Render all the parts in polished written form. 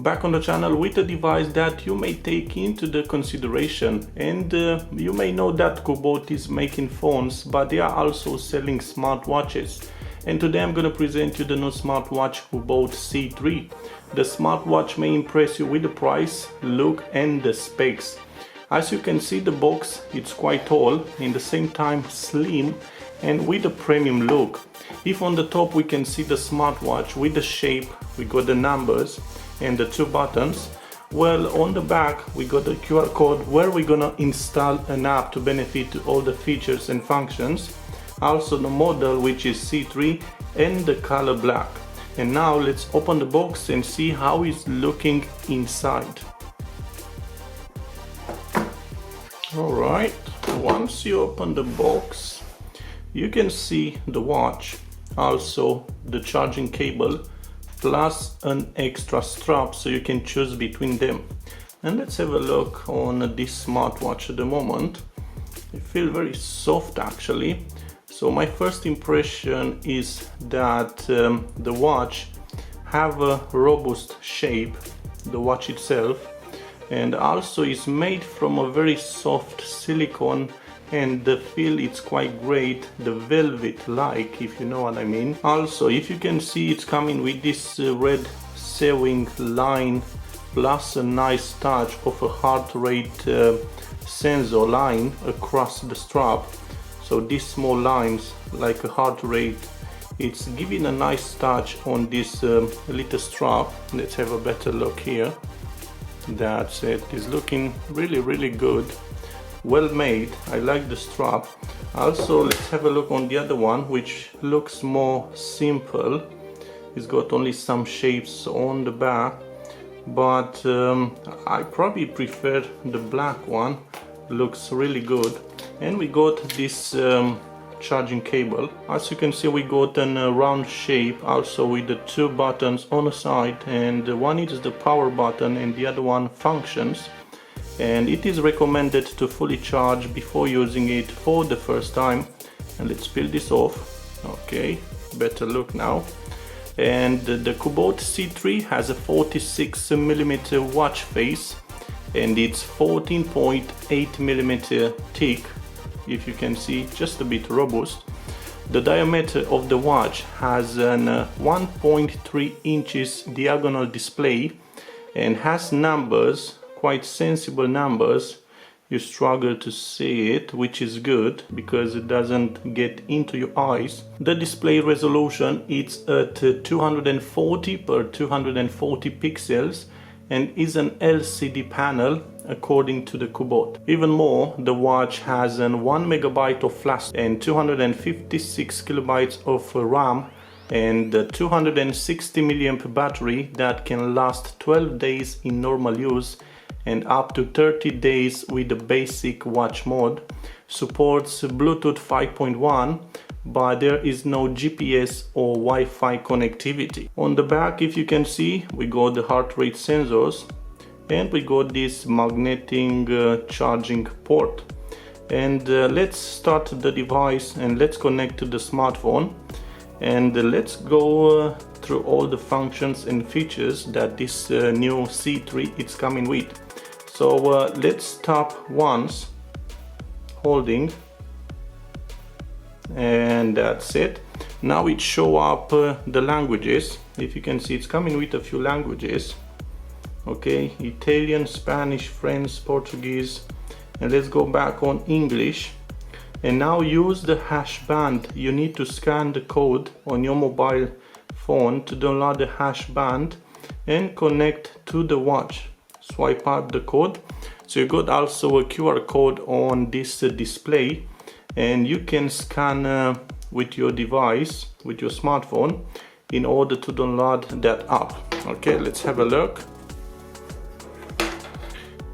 Back on the channel with a device that you may take into the consideration, and you may know that Cubot is making phones, but they are also selling smartwatches. And today I'm going to present you the new smartwatch Cubot C3. The smartwatch may impress you with the price, look and the specs. As you can see, the box, it's quite tall, in the same time slim and with a premium look. If on the top we can see the smartwatch with the shape, we got the numbers and the two buttons. Well, on the back we got the QR code where we're gonna install an app to benefit all the features and functions. Also the model, which is C3, and the color black. And now let's open the box and see how it's looking inside. Alright, once you open the box, you can see the watch, also the charging cable, plus an extra strap so you can choose between them. And let's have a look on this smartwatch at the moment. It feels very soft actually. So my first impression is that the watch have a robust shape, the watch itself, and also is made from a very soft silicone, and the feel it's quite great, the velvet like, if you know what I mean. Also, if you can see, it's coming with this red sewing line plus a nice touch of a heart rate sensor line across the strap. So these small lines like a heart rate, it's giving a nice touch on this little strap. Let's have a better look here. That's it. It's looking really good. Well made. I like the strap. Also, let's have a look on the other one, which looks more simple. It's got only some shapes on the back, but I probably prefer the black one. Looks really good. And we got this charging cable. As you can see, we got a round shape, also with the two buttons on the side, and one is the power button and the other one functions. And it is recommended to fully charge before using it for the first time. And let's peel this off. Okay, better look now. And the Cubot C3 has a 46mm watch face, and it's 14.8mm thick. If you can see, just a bit robust. The diameter of the watch has an 1.3 inches diagonal display and has numbers, quite sensible numbers. You struggle to see it, which is good because it doesn't get into your eyes. The display resolution is at 240 by 240 pixels and is an LCD panel according to the Cubot. Even more, the watch has an 1 MB of flash and 256 KB of RAM and a 260 mAh battery that can last 12 days in normal use and up to 30 days with the basic watch mode. Supports Bluetooth 5.1, but there is no GPS or Wi-Fi connectivity. On the back, if you can see, we got the heart rate sensors and we got this magnetic charging port. And let's start the device and let's connect to the smartphone, and let's go through all the functions and features that this new C3 is coming with. So let's tap once, holding, and that's it. Now it show up the languages. If you can see, it's coming with a few languages. Okay, Italian, Spanish, French, Portuguese, and let's go back on English. And now use the hash band. You need to scan the code on your mobile phone to download the hash band and connect to the watch. Swipe up the code. So you got also a QR code on this display, and you can scan with your device, with your smartphone, in order to download that app. Okay, let's have a look.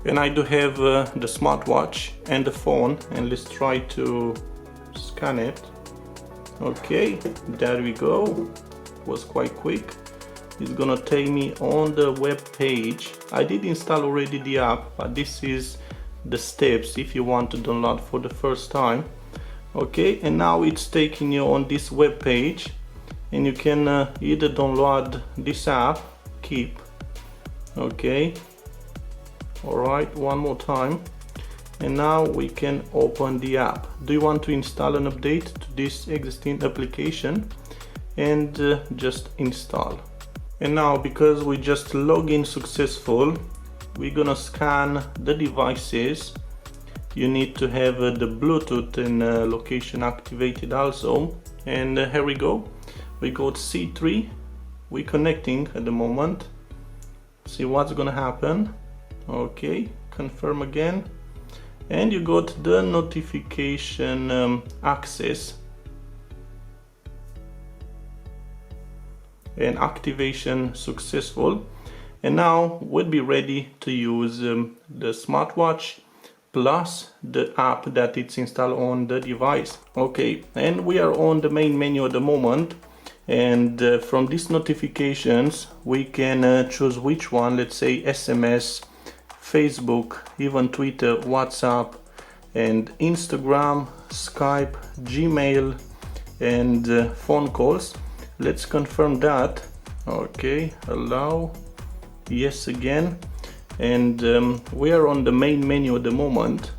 And I do have the smartwatch and the phone, and let's try to scan it. Okay, there we go. Was quite quick. It's gonna take me on the web page. I did install already the app, but this is the steps if you want to download for the first time. Okay, and now it's taking you on this web page, and you can either download this app, keep. Okay, all right, one more time, and now we can open the app. Do you want to install an update to this existing application? And just install. And now, because we just log in successful, we're gonna scan the devices. You need to have the Bluetooth and location activated also. And here we go. We got C3. We're connecting at the moment. See what's gonna happen. Okay, confirm again. And you got the notification access and activation successful. And now we'll be ready to use the smartwatch plus the app that it's installed on the device. Okay, and we are on the main menu at the moment, and from these notifications we can choose which one. Let's say SMS, Facebook, even Twitter, WhatsApp, and Instagram, Skype, Gmail, and phone calls. Let's confirm that. Okay, allow, yes again. And we are on the main menu at the moment,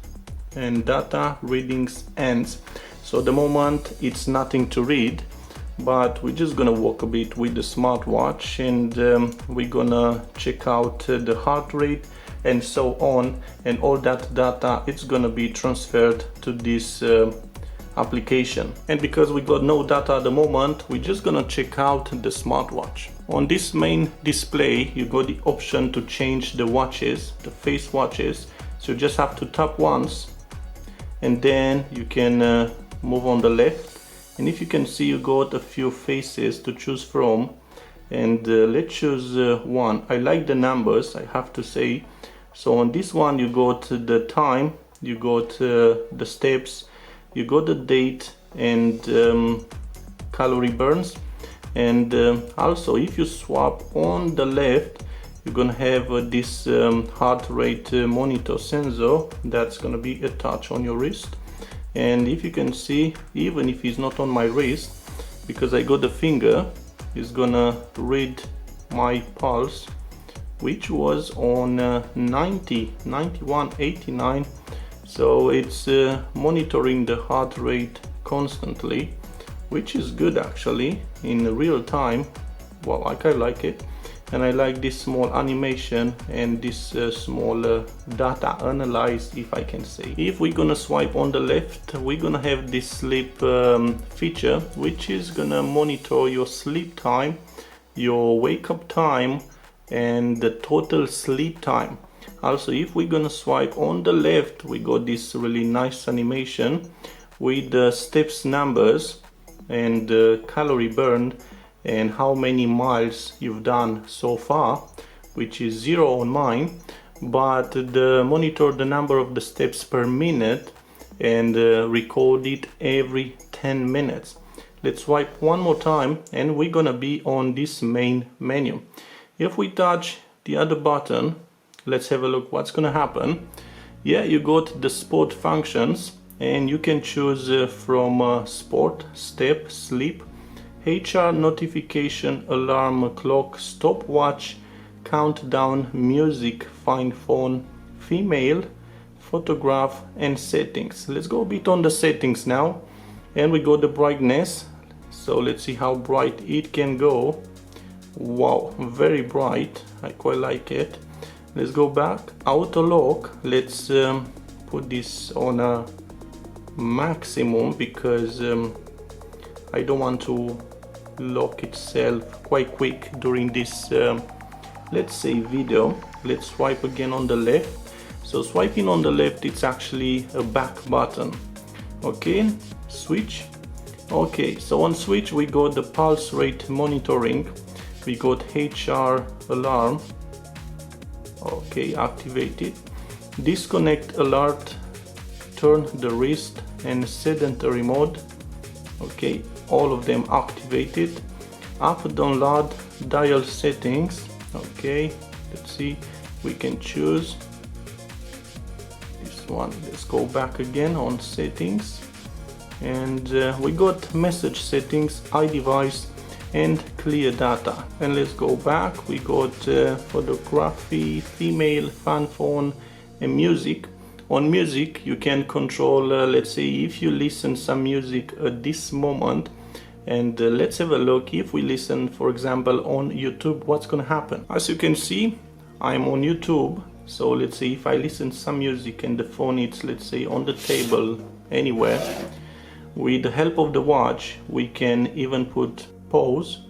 and data readings ends. So at the moment it's nothing to read, but we're just gonna walk a bit with the smartwatch, and we're gonna check out the heart rate and so on, and all that data, it's gonna be transferred to this application. And because we got no data at the moment, we're just gonna check out the smartwatch. On this main display, you got the option to change the watches, the face watches. So you just have to tap once, and then you can move on the left. And if you can see, you got a few faces to choose from, and let's choose one. I like the numbers, I have to say. So on this one, you got the time, you got the steps, you got the date, and calorie burns. And also, if you swap on the left, you're gonna have this heart rate monitor sensor that's gonna be attached on your wrist. And if you can see, even if it's not on my wrist, because I got the finger, it's gonna read my pulse, which was on 90, 91, 89. So it's monitoring the heart rate constantly, which is good actually in real time. Well, I like it, and I like this small animation and this small data analyze, if I can say. If we're gonna swipe on the left, we're gonna have this sleep feature, which is gonna monitor your sleep time, your wake up time, and the total sleep time. Also, if we're gonna swipe on the left, we got this really nice animation with the steps numbers and calorie burned and how many miles you've done so far, which is 0 on mine, but the monitor the number of the steps per minute and record it every 10 minutes. Let's swipe one more time, and we're gonna be on this main menu. If we touch the other button, let's have a look what's gonna happen. Yeah, you got the sport functions, and you can choose from sport, step, sleep, HR, notification, alarm, clock, stopwatch, countdown, music, find phone, female, photograph, and settings. Let's go a bit on the settings now, and we got the brightness. So let's see how bright it can go. Wow, very bright, I quite like it. Let's go back, auto lock. Let's put this on a maximum, because I don't want to lock itself quite quick during this let's say video. Let's swipe again on the left. So swiping on the left, it's actually a back button. Okay, switch. Okay, so on switch we got the pulse rate monitoring, we got HR alarm. Okay, activated. Disconnect alert, turn the wrist, and sedentary mode. Okay, all of them activated. App download, dial settings. Okay, let's see, we can choose this one. Let's go back again on settings, and we got message settings, iDevice and clear data. And let's go back, we got photography, female, fan phone and music. On music you can control, let's say if you listen some music at this moment, and let's have a look. If we listen, for example, on YouTube, what's gonna happen? As you can see, I'm on YouTube. So let's say if I listen some music and the phone is, let's say, on the table anywhere, with the help of the watch we can even put pause,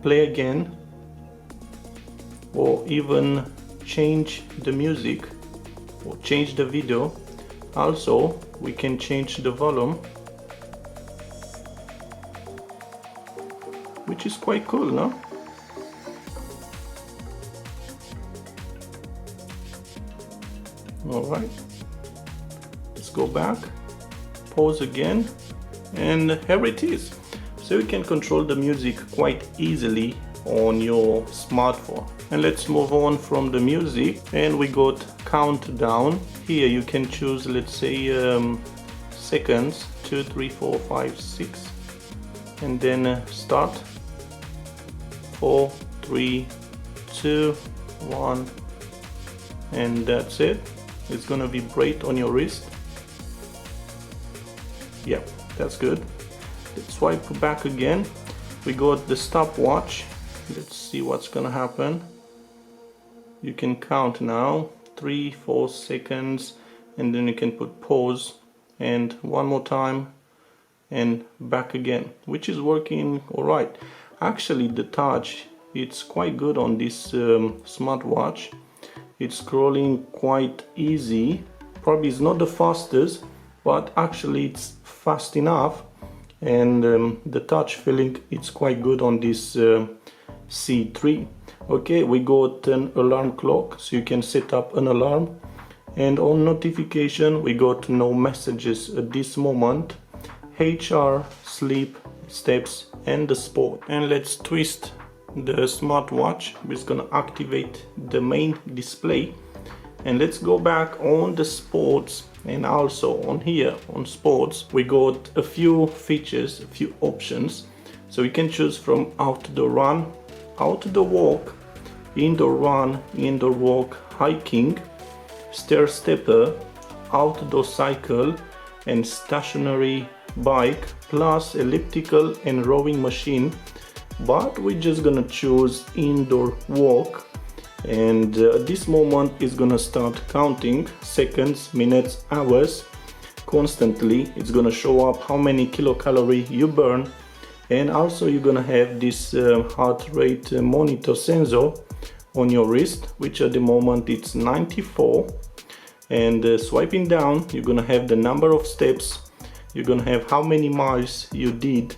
play again, or even change the music or change the video. Also we can change the volume, which is quite cool, no? Alright, let's go back, pause again, and here it is. So you can control the music quite easily on your smartphone. And let's move on from the music, and we got countdown. Here you can choose, let's say, seconds, 2, 3, 4, 5, 6, and then start. 4, 3, 2, 1, and that's it. It's gonna vibrate on your wrist. Yeah, that's good. Let's swipe back again. We got the stopwatch. Let's see what's gonna happen. You can count now, 3, 4 seconds, and then you can put pause, and one more time, and back again, which is working all right. Actually, the touch, it's quite good on this smartwatch. It's scrolling quite easy. Probably it's not the fastest, but actually it's fast enough, and the touch feeling, it's quite good on this C3. Okay, we got an alarm clock, so you can set up an alarm, and on notification we got no messages at this moment. HR, sleep, steps and the sport. And let's twist the smartwatch. It's gonna activate the main display, and let's go back on the sports, and also on here on sports we got a few features, a few options. So we can choose from outdoor run, outdoor walk, indoor run, indoor walk, hiking, stair stepper, outdoor cycle and stationary bike, plus elliptical and rowing machine. But we're just gonna choose indoor walk, and at this moment it's gonna start counting seconds, minutes, hours constantly. It's gonna show up how many kilocalories you burn, and also you're gonna have this heart rate monitor sensor on your wrist, which at the moment it's 94. And swiping down, you're gonna have the number of steps, you're gonna have how many miles you did,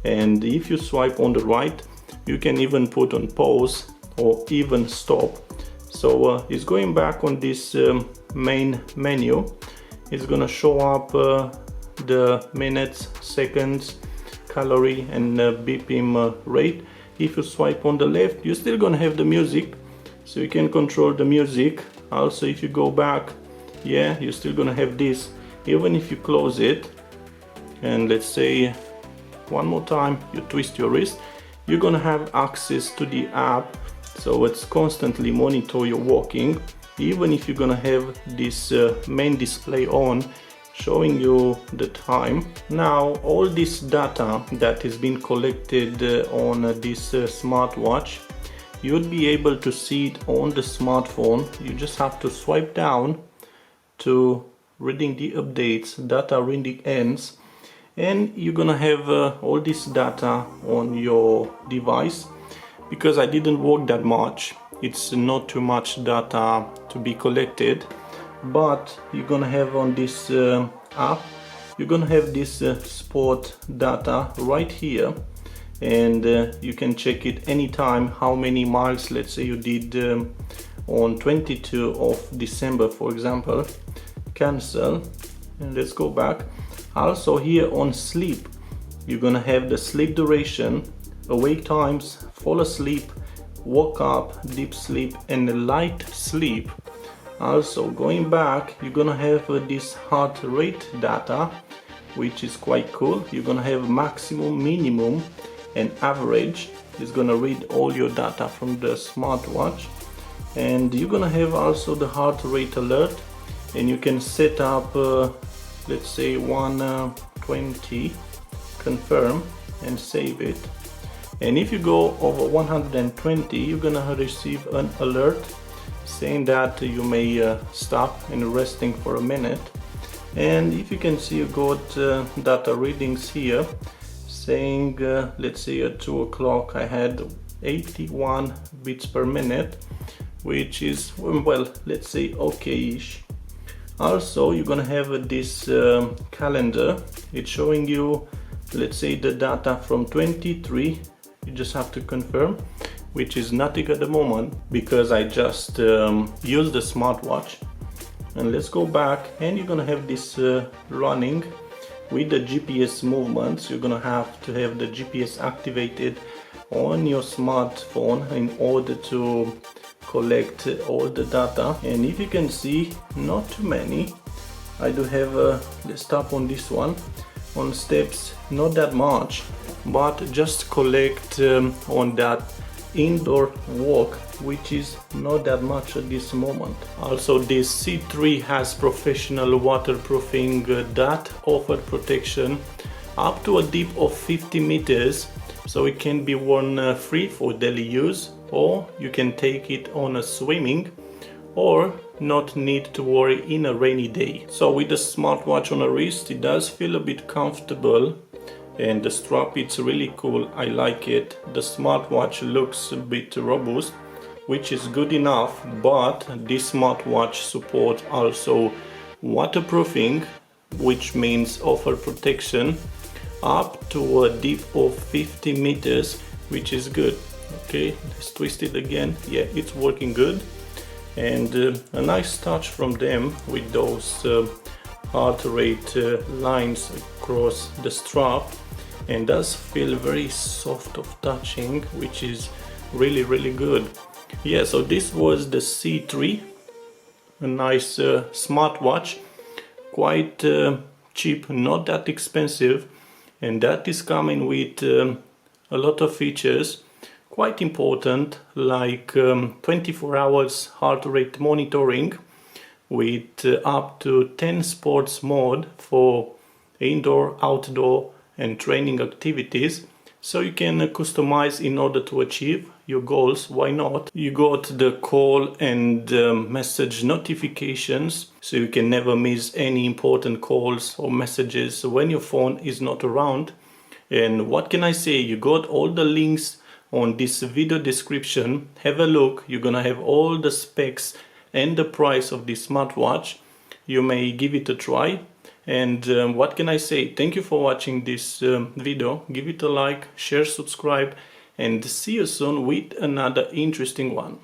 and if you swipe on the right you can even put on pause or even stop. So it's going back on this main menu. It's gonna show up the minutes, seconds, calorie and BPM rate. If you swipe on the left, you're still gonna have the music, so you can control the music. Also if you go back, yeah, you're still gonna have this. Even if you close it, and let's say one more time you twist your wrist, you're gonna have access to the app, so it's constantly monitor your walking. Even if you're gonna have this main display on, showing you the time. Now all this data that has been collected on this smartwatch, you'd be able to see it on the smartphone. You just have to swipe down to reading the updates, data reading ends, and you're gonna have all this data on your device. Because I didn't work that much, it's not too much data to be collected, but you're gonna have on this app, you're gonna have this sport data right here, and you can check it anytime how many miles, let's say you did on 22 of December, for example. Cancel, and let's go back. Also here on sleep, you're gonna have the sleep duration, awake times, fall asleep, woke up, deep sleep and light sleep. Also going back, you're gonna have this heart rate data, which is quite cool. You're gonna have maximum, minimum and average. It's gonna read all your data from the smartwatch. And you're gonna have also the heart rate alert, and you can set up let's say 120, confirm and save it. And if you go over 120, you're gonna receive an alert saying that you may stop and resting for a minute. And if you can see, you got data readings here saying let's say at 2 o'clock I had 81 beats per minute, which is, well, let's say okay-ish. Also you're gonna have this calendar. It's showing you, let's say, the data from 23. You just have to confirm, which is nothing at the moment because I just used the smartwatch. And let's go back, and you're gonna have this running with the GPS movements. You're gonna have to have the GPS activated on your smartphone in order to collect all the data. And if you can see, not too many. I do have let's tap on this one. On steps, not that much, but just collect on that indoor walk, which is not that much at this moment. Also, this C3 has professional waterproofing that offer protection up to a depth of 50 meters, so it can be worn free for daily use, or you can take it on a swimming, or not need to worry in a rainy day. So with the smartwatch on a wrist, it does feel a bit comfortable, and the strap, it's really cool. I like it. The smartwatch looks a bit robust, which is good enough, but this smartwatch supports also waterproofing, which means offer protection up to a depth of 50 meters, which is good. Okay, let's twist it again. Yeah, it's working good. And a nice touch from them with those heart rate lines across the strap, and does feel very soft of touching, which is really good. Yeah, so this was the C3, a nice smartwatch, quite cheap, not that expensive, and that is coming with a lot of features quite important, like 24 hours heart rate monitoring with up to 10 sports mode for indoor, outdoor and training activities, so you can customize in order to achieve your goals. Why not? You got the call and message notifications, so you can never miss any important calls or messages when your phone is not around. And what can I say, you got all the links on this video description. Have a look. You're gonna have all the specs and the price of this smartwatch. You may give it a try. And what can I say, thank you for watching this video. Give it a like, share, subscribe, and see you soon with another interesting one.